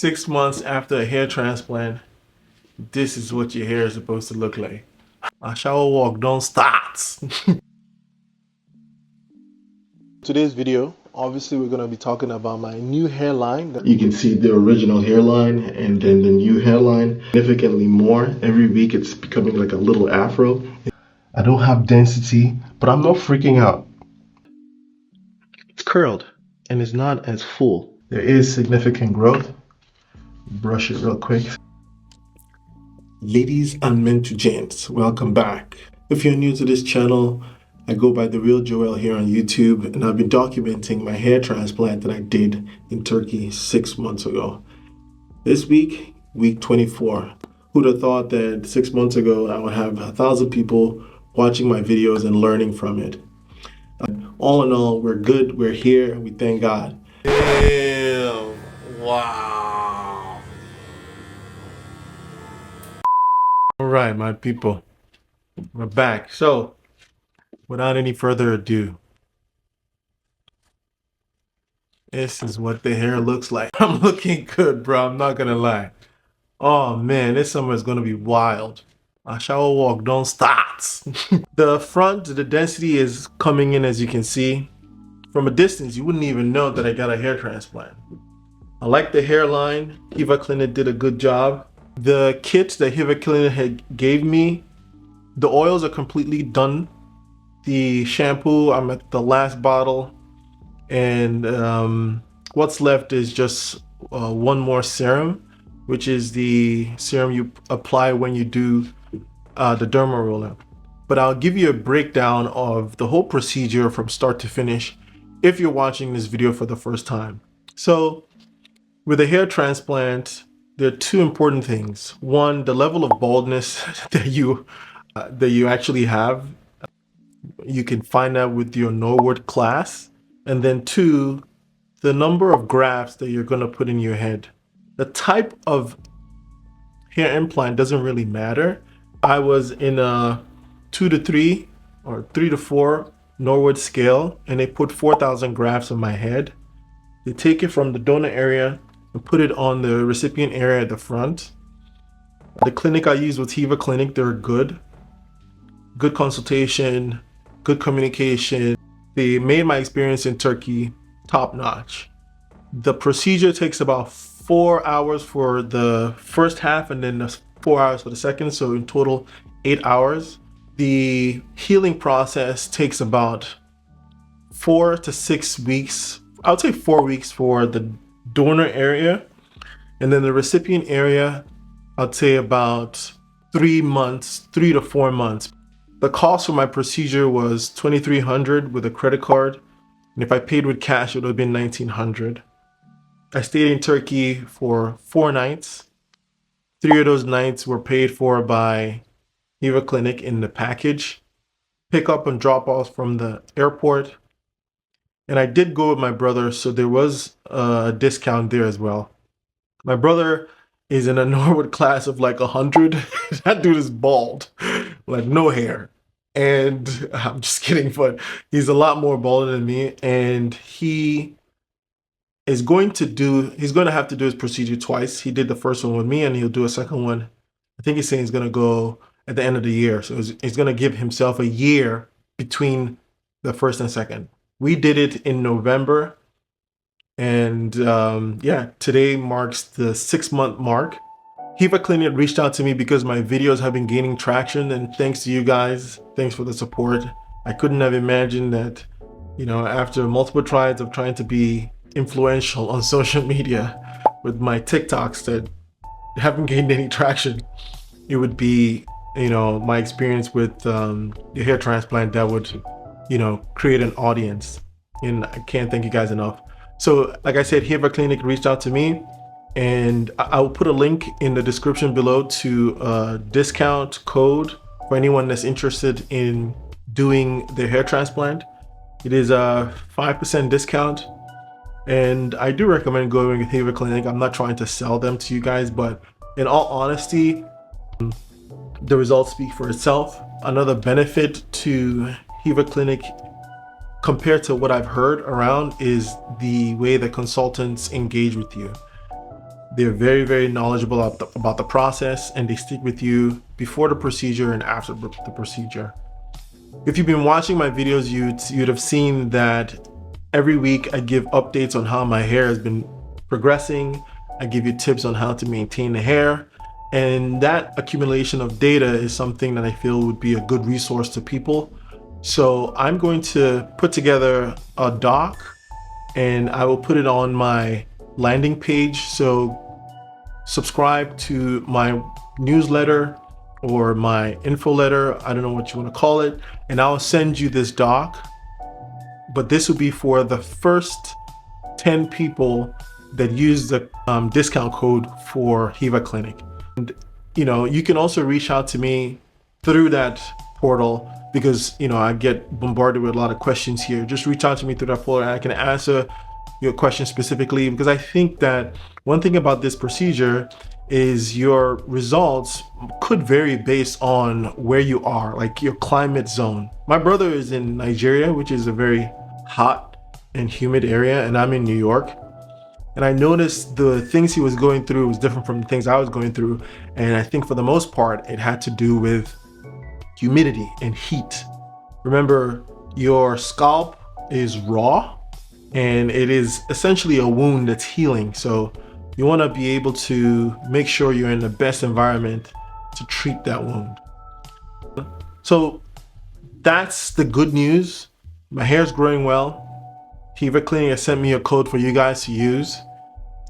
6 months after a hair transplant, this is what your hair is supposed to look like. Our shower walk don't start. Today's video, obviously we're going to be talking about my new hairline. You can see the original hairline and then the new hairline, significantly more. Every week it's becoming like a little afro. I don't have density, but I'm not freaking out. It's curled and it's not as full. There is significant growth. Brush it real quick. Ladies and gents, welcome back. If you're new to this channel, I go by The Real Joel here on YouTube, and I've been documenting my hair transplant that I did in Turkey 6 months ago. This week, week 24. Who'd have thought that 6 months ago I would have 1,000 people watching my videos and learning from it. All in all, we're good, we're here, and we thank God. Damn, wow. All right, my people, we're back. So, without any further ado, this is what the hair looks like. I'm looking good, bro. I'm not gonna lie. Oh man, this summer is gonna be wild. Our shower walk don't start. The front, the density is coming in, as you can see. From a distance, you wouldn't even know that I got a hair transplant. I like the hairline. Hiva Clinic did a good job. The kit that Hiva Clinic gave me, the oils are completely done. The shampoo, I'm at the last bottle, and what's left is just one more serum, which is the serum you apply when you do the derma roller. But I'll give you a breakdown of the whole procedure from start to finish if you're watching this video for the first time. So with a hair transplant, there are two important things. One, the level of baldness that you actually have. You can find that with your Norwood class. And then two, the number of grafts that you're going to put in your head. The type of hair implant doesn't really matter. I was in a 2 to 3 or 3 to 4 Norwood scale, and they put 4,000 grafts on my head. They take it from the donor area and put it on the recipient area at the front. The clinic I used was Hiva Clinic. They're good consultation, good communication. They made my experience in Turkey top notch. The procedure takes about 4 hours for the first half and then 4 hours for the second, so in total 8 hours. The healing process takes about 4 to 6 weeks. I would say 4 weeks for the donor area, and then the recipient area, I'd say about 3 to 4 months. The cost for my procedure was $2,300 with a credit card, and if I paid with cash, it would have been $1,900. I stayed in Turkey for 4 nights. 3 of those nights were paid for by Hiva Clinic in the package. Pick up and drop off from the airport. And I did go with my brother, so there was a discount there as well. My brother is in a Norwood class of like 100. That dude is bald, like no hair. And I'm just kidding, but he's a lot more bald than me. And he is going to have to do his procedure twice. He did the first one with me, and he'll do a second one. I think he's saying he's going to go at the end of the year. So he's going to give himself a year between the first and second. We did it in November. And yeah, today marks the 6-month mark. Hiva Clinic reached out to me because my videos have been gaining traction, and thanks to you guys, thanks for the support. I couldn't have imagined that, you know, after multiple tries of trying to be influential on social media with my TikToks that haven't gained any traction, it would be, you know, my experience with the hair transplant that would, you know, create an audience. And I can't thank you guys enough. So like I said, Hiva Clinic reached out to me, and I'll put a link in the description below to a discount code for anyone that's interested in doing the hair transplant. It is a 5% discount, and I do recommend going with Hiva Clinic. I'm not trying to sell them to you guys, but in all honesty, the results speak for itself. Another benefit to Hiva Clinic compared to what I've heard around is the way the consultants engage with you. They're very, very knowledgeable about the process, and they stick with you before the procedure and after the procedure. If you've been watching my videos, you'd have seen that every week I give updates on how my hair has been progressing. I give you tips on how to maintain the hair. And that accumulation of data is something that I feel would be a good resource to people. So I'm going to put together a doc and I will put it on my landing page. So subscribe to my newsletter or my info letter, I don't know what you want to call it, and I'll send you this doc. But this will be for the first 10 people that use the discount code for Hiva Clinic. And you can also reach out to me through that portal, because I get bombarded with a lot of questions here. Just reach out to me through that portal and I can answer your question specifically, because I think that one thing about this procedure is your results could vary based on where you are, like your climate zone. My brother is in Nigeria, which is a very hot and humid area, and I'm in New York. And I noticed the things he was going through was different from the things I was going through. And I think for the most part, it had to do with humidity and heat. Remember, your scalp is raw and it is essentially a wound that's healing. So you want to be able to make sure you're in the best environment to treat that wound. So that's the good news. My hair's growing well. Hiva Clinic has sent me a code for you guys to use.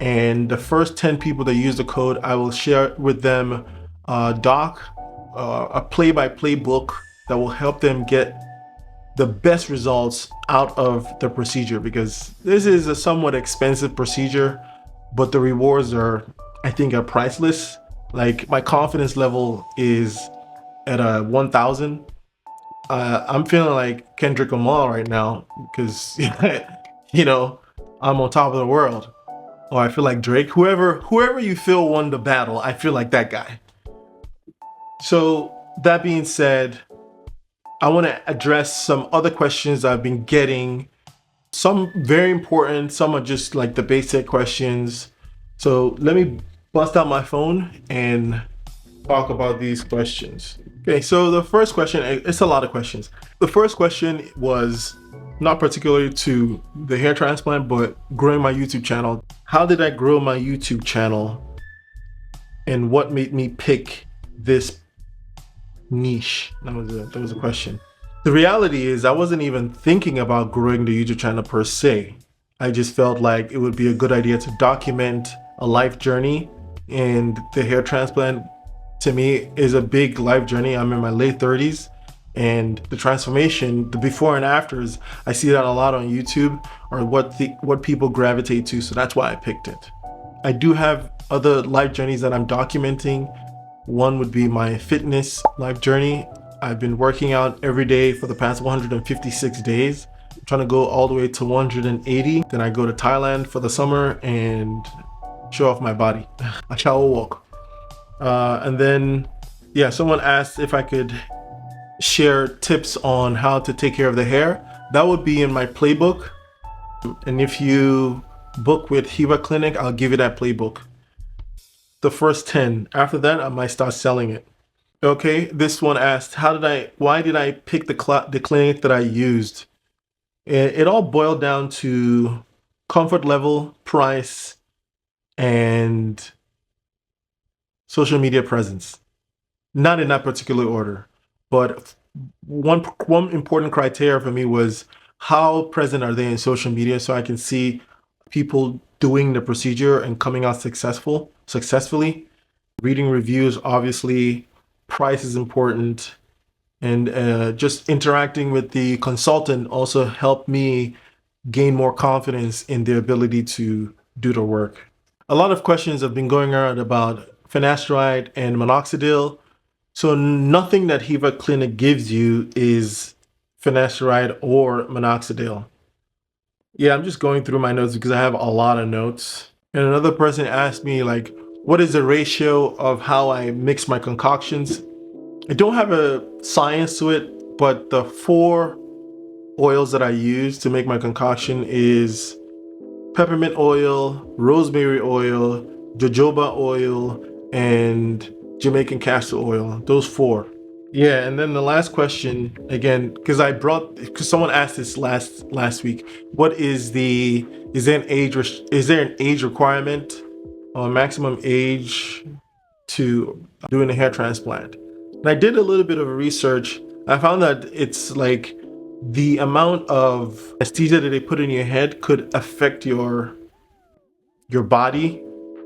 And the first 10 people that use the code, I will share with them a doc, a play-by-play book that will help them get the best results out of the procedure, because this is a somewhat expensive procedure, but the rewards are priceless. Like, my confidence level is at a 1,000. I'm feeling like Kendrick Lamar right now, because I'm on top of the world. Or I feel like Drake. Whoever you feel won the battle, I feel like that guy. So that being said, I want to address some other questions I've been getting. Some very important, some are just like the basic questions. So let me bust out my phone and talk about these questions. Okay, so the first question, it's a lot of questions. The first question was not particularly to the hair transplant, but growing my YouTube channel. How did I grow my YouTube channel, and what made me pick this niche? That was a question. The reality is I wasn't even thinking about growing the YouTube channel per se. I just felt like it would be a good idea to document a life journey, and the hair transplant to me is a big life journey. I'm in my late 30s, and the transformation, the before and afters, I see that a lot on YouTube, or what people gravitate to. So that's why I picked it. I do have other life journeys that I'm documenting. One would be my fitness life journey. I've been working out every day for the past 156 days. I'm trying to go all the way to 180. Then I go to Thailand for the summer and show off my body. I shall walk. And then, yeah, someone asked if I could share tips on how to take care of the hair. That would be in my playbook. And if you book with Hiva Clinic, I'll give you that playbook. The first 10. After that, I might start selling it. Okay, this one asked, why did I pick the clinic that I used? It all boiled down to comfort level, price, and social media presence. Not in that particular order, but one important criteria for me was how present are they in social media, so I can see people doing the procedure and coming out successfully. Reading reviews, obviously. Price is important, and just interacting with the consultant also helped me gain more confidence in their ability to do the work. A lot of questions have been going around about finasteride and minoxidil. So nothing that Hiva Clinic gives you is finasteride or minoxidil. Yeah, I'm just going through my notes because I have a lot of notes. And another person asked me, like, what is the ratio of how I mix my concoctions? I don't have a science to it, but the 4 oils that I use to make my concoction is peppermint oil, rosemary oil, jojoba oil, and Jamaican castor oil. Those four. Yeah, and then the last question again, because someone asked this last week. What is the is there an age requirement or maximum age to doing a hair transplant? And I did a little bit of research. I found that it's like the amount of anesthesia that they put in your head could affect your body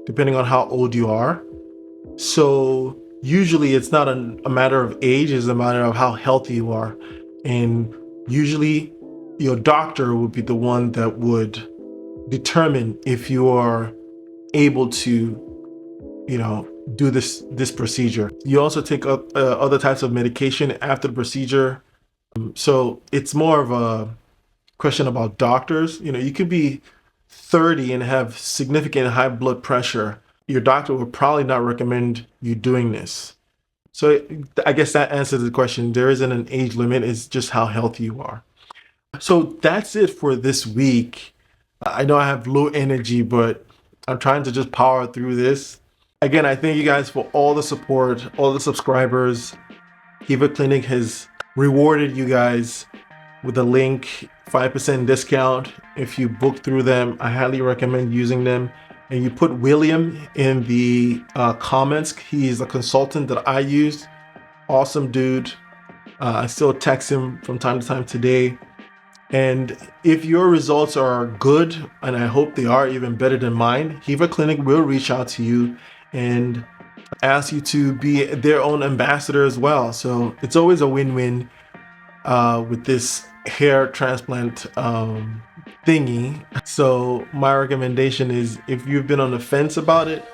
depending on how old you are. So usually it's not a matter of age, it's a matter of how healthy you are. And usually your doctor would be the one that would determine if you are able to, do this procedure. You also take up other types of medication after the procedure. So it's more of a question about doctors. You could be 30 and have significant high blood pressure. Your doctor would probably not recommend you doing this. So I guess that answers the question. There isn't an age limit, it's just how healthy you are. So that's it for this week. I know I have low energy, but I'm trying to just power through this. Again, I thank you guys for all the support, all the subscribers. Kiva Clinic has rewarded you guys with a link, 5% discount if you book through them. I highly recommend using them. And you put William in the comments. He's a consultant that I use. Awesome dude. I still text him from time to time today. And if your results are good, and I hope they are even better than mine, Kiva Clinic will reach out to you and ask you to be their own ambassador as well. So it's always a win-win with this hair transplant thingy. So my recommendation is, if you've been on the fence about it,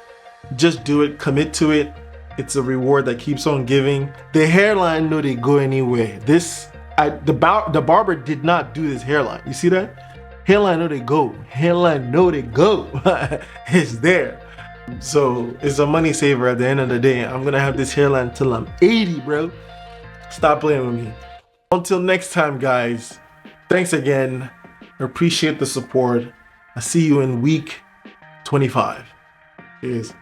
just do it, commit to it. It's a reward that keeps on giving. The hairline know they go anywhere. The barber did not do this hairline. You see that? Hairline know they go. Hairline know they go. It's there. So it's a money saver at the end of the day. I'm gonna have this hairline till I'm 80, bro. Stop playing with me. Until next time, guys. Thanks again. I appreciate the support. I see you in week 25. Cheers.